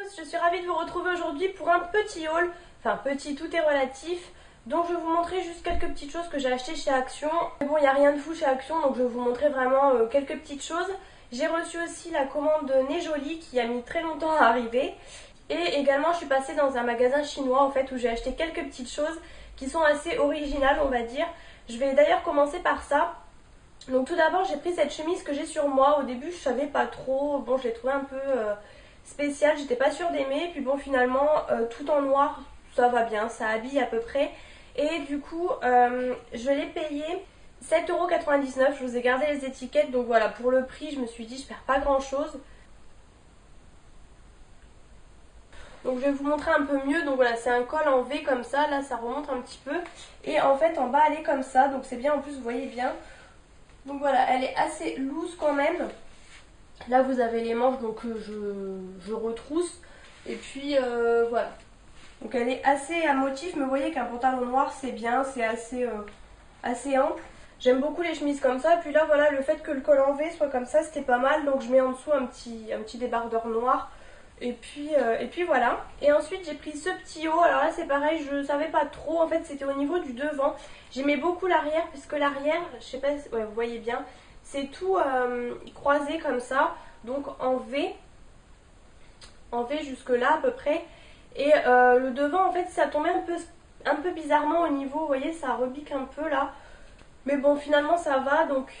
tous, je suis ravie de vous retrouver aujourd'hui pour un petit haul, enfin petit, tout est relatif. Donc je vais vous montrer juste quelques petites choses que j'ai achetées chez Action. Mais bon, il n'y a rien de fou chez Action, donc je vais vous montrer vraiment quelques petites choses. J'ai reçu aussi la commande de Nez Jolie qui a mis très longtemps à arriver. Et également je suis passée dans un magasin chinois en fait où j'ai acheté quelques petites choses qui sont assez originales on va dire. Je vais d'ailleurs commencer par ça. Donc tout d'abord j'ai pris cette chemise que j'ai sur moi. Au début je savais pas trop, bon je l'ai trouvée un peu spéciale, j'étais pas sûre d'aimer. Puis bon finalement tout en noir ça va bien, ça habille à peu près. Et du coup je l'ai payé 7,99€, je vous ai gardé les étiquettes. Donc voilà, pour le prix je me suis dit je perds pas grand chose. Donc je vais vous montrer un peu mieux. Donc voilà, c'est un col en V comme ça, là ça remonte un petit peu. Et en fait en bas elle est comme ça, donc c'est bien, en plus vous voyez bien. Donc voilà, elle est assez loose quand même. Là vous avez les manches, donc je retrousse. Et puis voilà. Donc elle est assez à motif, mais vous voyez qu'un pantalon noir c'est bien, c'est assez ample. J'aime beaucoup les chemises comme ça. Et puis là voilà, le fait que le col en V soit comme ça, c'était pas mal. Donc je mets en dessous un petit débardeur noir. Et puis voilà. Et ensuite j'ai pris ce petit haut. Alors là c'est pareil, je savais pas trop. En fait c'était au niveau du devant. J'aimais beaucoup l'arrière puisque l'arrière, je sais pas, ouais, vous voyez bien, c'est tout croisé comme ça. Donc en V jusque là à peu près. Et le devant en fait ça tombait un peu bizarrement au niveau, vous voyez ça rebique un peu là. Mais bon finalement ça va, donc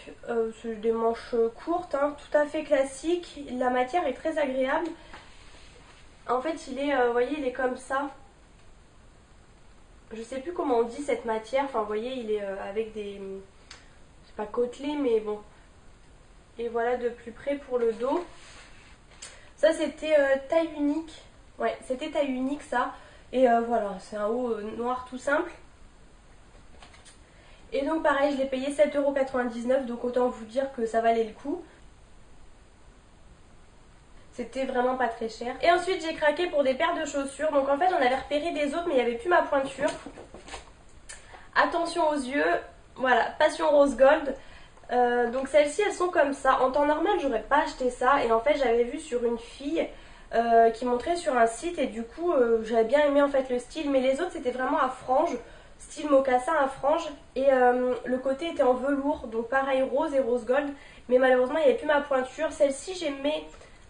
c'est des manches courtes, hein, tout à fait classiques. La matière est très agréable. En fait il est, vous voyez il est comme ça. Je sais plus comment on dit cette matière, enfin vous voyez il est avec des, c'est pas côtelé mais bon. Et voilà de plus près pour le dos. Ça c'était taille unique, ouais c'était taille unique ça. Et voilà c'est un haut noir tout simple. Et donc pareil je l'ai payé 7,99€, donc autant vous dire que ça valait le coup. C'était vraiment pas très cher. Et ensuite j'ai craqué pour des paires de chaussures. Donc en fait j'en avais repéré des autres mais il n'y avait plus ma pointure. Attention aux yeux. Voilà, Passion Rose Gold. Donc celles-ci elles sont comme ça. En temps normal j'aurais pas acheté ça. Et en fait j'avais vu sur une fille qui montrait sur un site. Et du coup j'avais bien aimé en fait le style. Mais les autres c'était vraiment à franges. Style mocassin à franges. Et le côté était en velours. Donc pareil rose et rose gold. Mais malheureusement il n'y avait plus ma pointure. Celle-ci j'aimais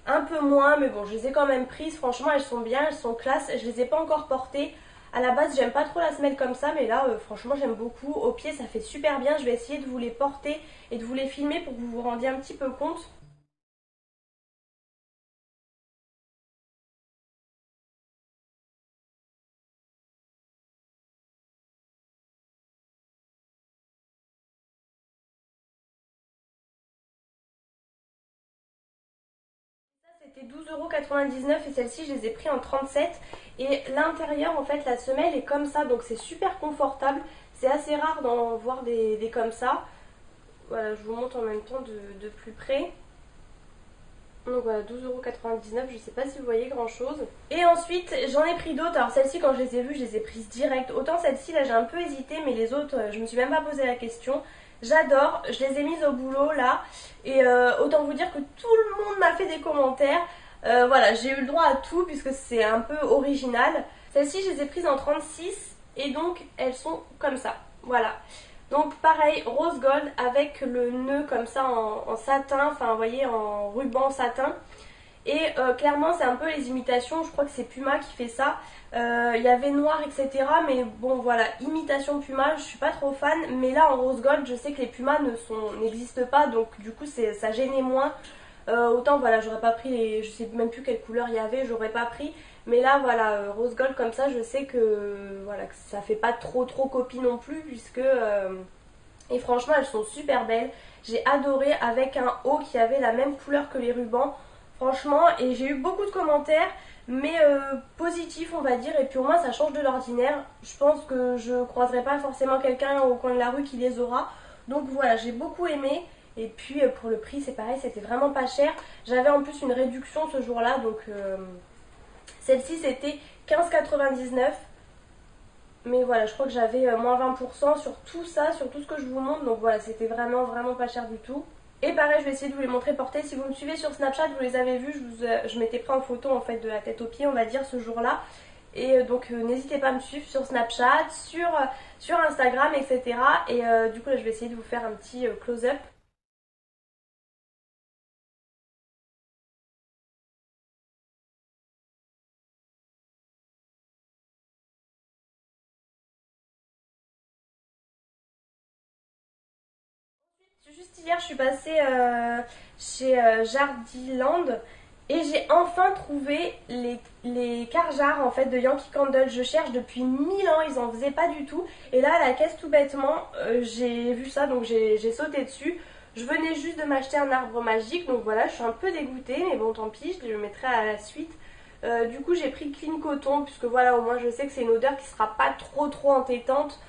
un peu moins, mais bon je les ai quand même prises. Franchement elles sont bien, elles sont classe. Je les ai pas encore portées. À la base j'aime pas trop la semelle comme ça, mais là franchement j'aime beaucoup. Au pied ça fait super bien. Je vais essayer de vous les porter et de vous les filmer pour que vous vous rendiez un petit peu compte. C'était 12,99€ et celle-ci je les ai pris en 37. Et l'intérieur en fait la semelle est comme ça, donc c'est super confortable. C'est assez rare d'en voir des comme ça. Voilà, je vous montre en même temps de plus près. Donc voilà, 12,99€, je sais pas si vous voyez grand chose. Et ensuite j'en ai pris d'autres. Alors celles-ci quand je les ai vues je les ai prises direct. Autant celle-ci là j'ai un peu hésité, mais les autres je me suis même pas posé la question. J'adore, je les ai mises au boulot là. Et autant vous dire que tout le monde m'a fait des commentaires. Voilà, j'ai eu le droit à tout puisque c'est un peu original. Celles-ci je les ai prises en 36 et donc elles sont comme ça. Voilà. Donc pareil, rose gold avec le nœud comme ça en satin, enfin vous voyez en ruban satin. Et clairement c'est un peu les imitations, je crois que c'est Puma qui fait ça. Il y avait noir etc, mais bon voilà, imitation Puma, je suis pas trop fan. Mais là en rose gold je sais que les Pumas n'existent pas, donc du coup ça gênait moins. Autant voilà, j'aurais pas pris les, je sais même plus quelle couleur il y avait, j'aurais pas pris. Mais là voilà, rose gold comme ça, je sais que voilà que ça fait pas trop copie non plus puisque et franchement elles sont super belles. J'ai adoré avec un haut qui avait la même couleur que les rubans. Franchement, et j'ai eu beaucoup de commentaires, mais positifs on va dire. Et puis au moins ça change de l'ordinaire. Je pense que je croiserai pas forcément quelqu'un au coin de la rue qui les aura. Donc voilà, j'ai beaucoup aimé. Et puis pour le prix c'est pareil, c'était vraiment pas cher. J'avais en plus une réduction ce jour-là, donc celle-ci c'était 15,99€. Mais voilà, je crois que j'avais moins 20% sur tout ça, sur tout ce que je vous montre. Donc voilà, c'était vraiment pas cher du tout. Et pareil, je vais essayer de vous les montrer portés. Si vous me suivez sur Snapchat, vous les avez vus, je m'étais pris en photo en fait de la tête aux pieds, on va dire, ce jour-là. Et donc n'hésitez pas à me suivre sur Snapchat, sur Instagram, etc. Et du coup là je vais essayer de vous faire un petit close-up. Juste hier je suis passée chez Jardiland et j'ai enfin trouvé les Car en fait de Yankee Candle. Je cherche depuis 1000 ans, ils en faisaient pas du tout. Et là à la caisse tout bêtement, j'ai vu ça donc j'ai sauté dessus. Je venais juste de m'acheter un arbre magique donc voilà, je suis un peu dégoûtée mais bon tant pis, je le mettrai à la suite. Du coup j'ai pris Clean Coton puisque voilà au moins je sais que c'est une odeur qui sera pas trop entêtante.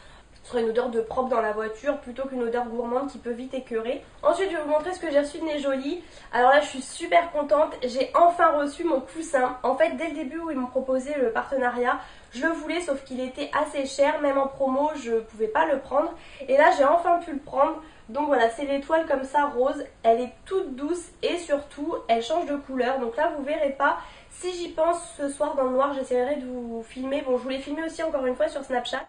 Ce sera une odeur de propre dans la voiture plutôt qu'une odeur gourmande qui peut vite écœurer. Ensuite je vais vous montrer ce que j'ai reçu de Nez Jolie. Alors là je suis super contente, j'ai enfin reçu mon coussin. En fait dès le début où ils m'ont proposé le partenariat, je le voulais sauf qu'il était assez cher, même en promo je pouvais pas le prendre. Et là j'ai enfin pu le prendre. Donc voilà, c'est l'étoile comme ça rose, elle est toute douce et surtout elle change de couleur. Donc là vous verrez pas, si j'y pense ce soir dans le noir j'essaierai de vous filmer. Bon je vous l'ai filmé aussi encore une fois sur Snapchat.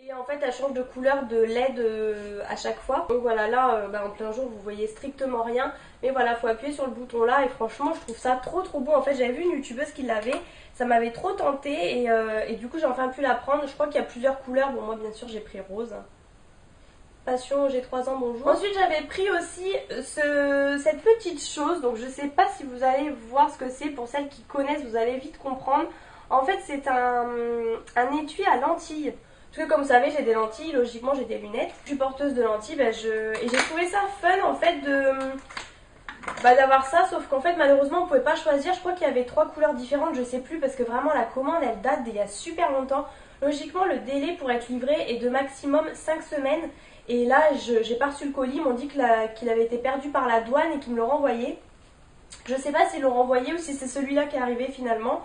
Et en fait elle change de couleur de LED à chaque fois. Donc voilà là en plein jour vous voyez strictement rien. Mais voilà faut appuyer sur le bouton là et franchement je trouve ça trop beau. En fait j'avais vu une youtubeuse qui l'avait. Ça m'avait trop tenté et du coup j'ai enfin pu la prendre. Je crois qu'il y a plusieurs couleurs. Bon moi bien sûr j'ai pris rose. Passion, j'ai 3 ans, bonjour. Ensuite j'avais pris aussi cette petite chose. Donc je sais pas si vous allez voir ce que c'est. Pour celles qui connaissent vous allez vite comprendre. En fait c'est un étui à lentilles. Parce que comme vous savez j'ai des lentilles, logiquement j'ai des lunettes. Je suis porteuse de lentilles et j'ai trouvé ça fun en fait d'avoir ça. Sauf qu'en fait malheureusement on pouvait pas choisir. Je crois qu'il y avait 3 couleurs différentes, je sais plus. Parce que vraiment la commande elle date d'il y a super longtemps. Logiquement le délai pour être livré est de maximum 5 semaines. Et là j'ai pas reçu le colis, ils m'ont dit qu'il avait été perdu par la douane et qu'ils me l'ont renvoyé. Je sais pas s'ils l'ont renvoyé ou si c'est celui-là qui est arrivé finalement.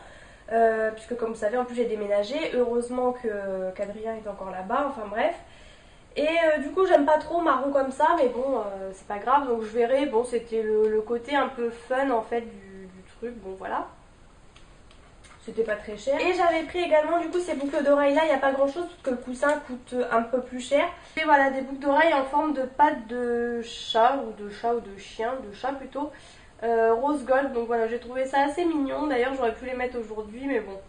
Puisque comme vous savez en plus j'ai déménagé, heureusement qu'Adrien est encore là-bas, enfin bref. Et du coup j'aime pas trop marron comme ça, mais bon c'est pas grave, donc je verrai. Bon c'était le côté un peu fun en fait du truc, bon voilà. C'était pas très cher. Et j'avais pris également du coup ces boucles d'oreilles là, il n'y a pas grand chose parce que le coussin coûte un peu plus cher. Et voilà des boucles d'oreilles en forme de patte de chat ou de chien, de chat plutôt. Rose gold, donc voilà j'ai trouvé ça assez mignon. D'ailleurs j'aurais pu les mettre aujourd'hui mais bon.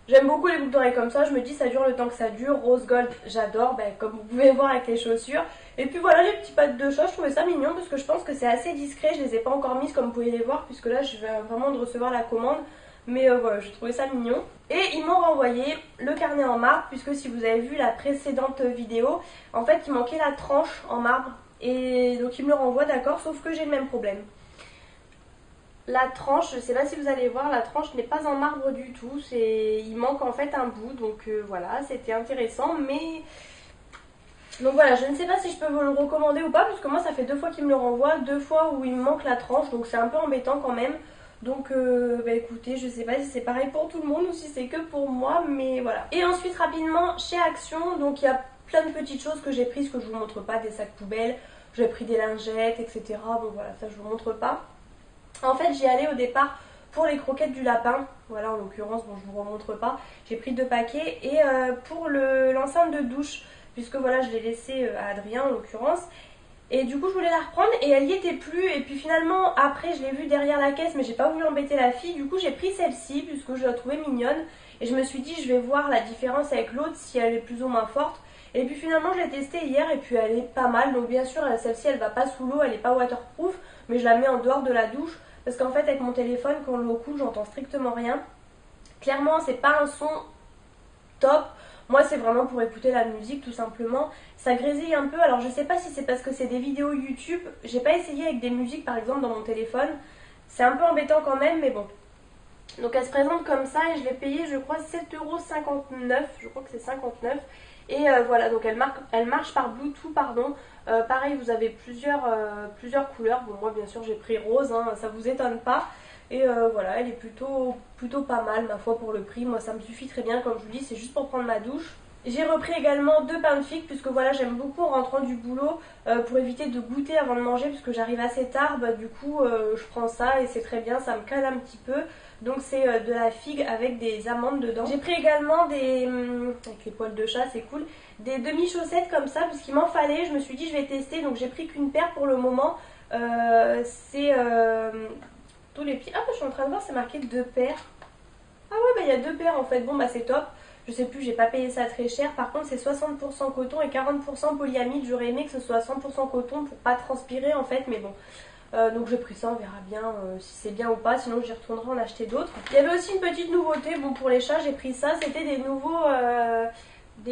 J'aime beaucoup les boucles d'oreilles comme ça, je me dis ça dure le temps que ça dure. Rose gold j'adore, comme vous pouvez voir avec les chaussures. Et puis voilà les petits pattes de chat, je trouvais ça mignon parce que je pense que c'est assez discret. Je les ai pas encore mises comme vous pouvez les voir puisque là je vais vraiment de recevoir la commande. Mais voilà, j'ai trouvé ça mignon. Et ils m'ont renvoyé le carnet en marbre puisque si vous avez vu la précédente vidéo, en fait il manquait la tranche en marbre. Et donc ils me le renvoient, d'accord, sauf que j'ai le même problème. La tranche, je sais pas si vous allez voir, la tranche n'est pas en marbre du tout. Il manque en fait un bout, donc voilà, c'était intéressant. Mais donc voilà, je ne sais pas si je peux vous le recommander ou pas, parce que moi ça fait 2 fois qu'il me le renvoie, 2 fois où il me manque la tranche, donc c'est un peu embêtant quand même. Donc écoutez, je sais pas si c'est pareil pour tout le monde ou si c'est que pour moi, mais voilà. Et ensuite rapidement, chez Action, donc il y a plein de petites choses que j'ai prises que je vous montre pas, des sacs poubelles, j'ai pris des lingettes, etc. Bon voilà, ça je vous montre pas. En fait j'y allais au départ pour les croquettes du lapin, voilà en l'occurrence, bon je vous remontre pas, j'ai pris 2 paquets. Et pour l'enceinte de douche, puisque voilà je l'ai laissé à Adrien en l'occurrence. Et du coup je voulais la reprendre et elle y était plus. Et puis finalement après je l'ai vue derrière la caisse mais j'ai pas voulu embêter la fille. Du coup j'ai pris celle-ci puisque je la trouvais mignonne. Et je me suis dit je vais voir la différence avec l'autre si elle est plus ou moins forte. Et puis finalement je l'ai testée hier et puis elle est pas mal. Donc bien sûr celle-ci elle va pas sous l'eau, elle est pas waterproof. Mais je la mets en dehors de la douche. Parce qu'en fait avec mon téléphone quand l'eau coule j'entends strictement rien. Clairement c'est pas un son top. Moi c'est vraiment pour écouter la musique tout simplement. Ça grésille un peu, alors je sais pas si c'est parce que c'est des vidéos YouTube. J'ai pas essayé avec des musiques par exemple dans mon téléphone. C'est un peu embêtant quand même mais bon. Donc elle se présente comme ça et je l'ai payé je crois 7,59€. Je crois que c'est 59. Et voilà, donc elle marche par Bluetooth, pardon. Pareil, vous avez plusieurs couleurs. Bon, moi bien sûr j'ai pris rose, hein, ça vous étonne pas. Et voilà, elle est plutôt pas mal ma foi pour le prix. Moi ça me suffit très bien, comme je vous dis, c'est juste pour prendre ma douche. J'ai repris également 2 pains de figue puisque voilà, j'aime beaucoup en rentrant du boulot pour éviter de goûter avant de manger puisque j'arrive assez tard. Bah, du coup je prends ça et c'est très bien, ça me cale un petit peu. Donc c'est de la figue avec des amandes dedans. J'ai pris également des, avec les poils de chat, c'est cool, des demi-chaussettes comme ça puisqu'il m'en fallait. Je me suis dit je vais tester, donc j'ai pris qu'une paire pour le moment. C'est tous les pieds. Ah bah, je suis en train de voir, c'est marqué 2 paires. Ah ouais, bah il y a 2 paires en fait. Bon bah c'est top. Je sais plus, j'ai pas payé ça très cher. Par contre c'est 60% coton et 40% polyamide. J'aurais aimé que ce soit 100% coton pour pas transpirer en fait, mais bon. Donc j'ai pris ça, on verra bien si c'est bien ou pas, sinon j'y retournerai en acheter d'autres. Il y avait aussi une petite nouveauté, bon pour les chats j'ai pris ça, c'était des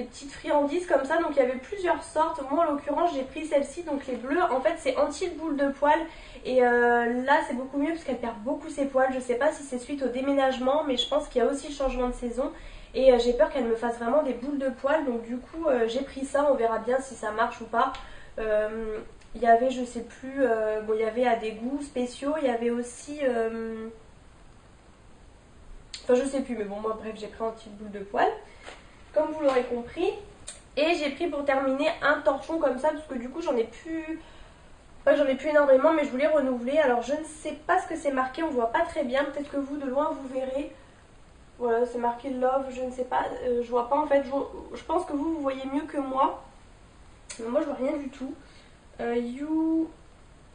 petites friandises comme ça, donc il y avait plusieurs sortes. Moi en l'occurrence j'ai pris celle-ci, donc les bleus, en fait c'est anti-boule de poils. Et là c'est beaucoup mieux parce qu'elle perd beaucoup ses poils. Je sais pas si c'est suite au déménagement, mais je pense qu'il y a aussi le changement de saison. Et j'ai peur qu'elle me fasse vraiment des boules de poils, donc du coup j'ai pris ça, on verra bien si ça marche ou pas. Il y avait, je sais plus, bon, il y avait à des goûts spéciaux, il y avait aussi, enfin je sais plus, mais bon moi bref j'ai pris un petit boule de poil, comme vous l'aurez compris. Et j'ai pris pour terminer un torchon comme ça, parce que du coup j'en ai plus, enfin, j'en ai plus énormément, mais je voulais renouveler. Alors je ne sais pas ce que c'est marqué, on voit pas très bien, peut-être que vous de loin vous verrez. Voilà, c'est marqué love, je ne sais pas, je vois pas en fait, je pense que vous voyez mieux que moi, mais moi je vois rien du tout. You,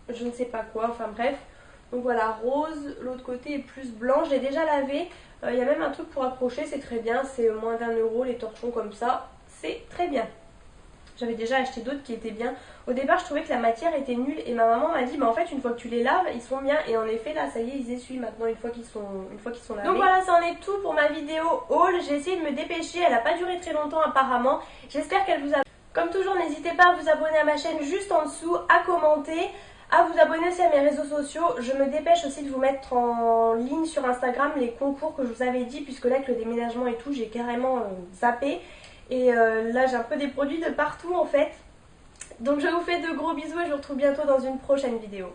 je ne sais pas quoi, enfin bref. Donc voilà, rose, l'autre côté est plus blanc, j'ai déjà lavé. Il y a même un truc pour accrocher, c'est très bien, c'est moins d'1 € les torchons comme ça, c'est très bien. J'avais déjà acheté d'autres qui étaient bien. Au départ je trouvais que la matière était nulle et ma maman m'a dit bah en fait une fois que tu les laves ils sont bien, et en effet là ça y est ils essuient maintenant une fois qu'ils sont lavés. Donc voilà, ça en est tout pour ma vidéo haul. J'ai essayé de me dépêcher, elle n'a pas duré très longtemps apparemment. J'espère qu'elle vous a... Comme toujours, n'hésitez pas à vous abonner à ma chaîne juste en dessous, à commenter, à vous abonner aussi à mes réseaux sociaux. Je me dépêche aussi de vous mettre en ligne sur Instagram les concours que je vous avais dit, puisque là avec le déménagement et tout, j'ai carrément zappé. Et là j'ai un peu des produits de partout en fait. Donc je vous fais de gros bisous et je vous retrouve bientôt dans une prochaine vidéo.